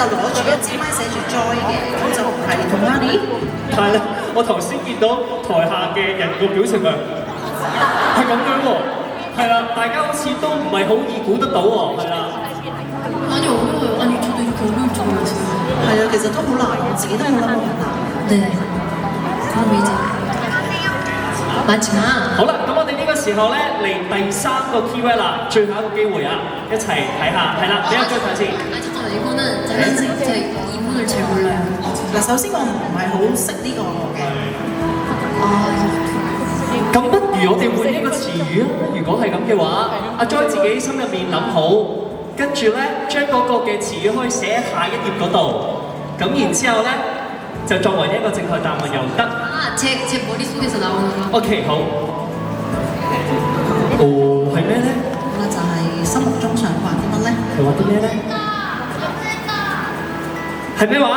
就攞住一支咪寫住 Joy 嘅，咁就唔係同啱啲。係啦，我頭先見到台下嘅人個表情係咁樣喎，係啦，大家好似都唔係好易估得到喎，係啦。많이 어려워요. 아니 저도 이렇게 어려울 줄 몰랐어요. 係啊，其實都好難，我自己都覺得好難。 네. 그럼 이제 마지막 好啦，咁我哋呢個時候咧嚟第3個 keyword 啦，最後一個機會啊，一齊睇下，係啦，俾我再睇先。아 잠깐만 이거는 제가 이분을 잘 몰라요. 嗱，首先我唔係好識呢個嘅。아 咁不如我哋換一個詞語啊！如果係咁嘅話，阿 Joy 自己心入面諗好，跟住咧將嗰個嘅詞語可以寫喺下一頁嗰度，咁然之後咧就作為一個正確答案又得。제 머릿속에서 나오는 거. OK 好。哦，係咩咧？咁就係心目中想畫啲乜咧？係畫啲咩咧？係咩話？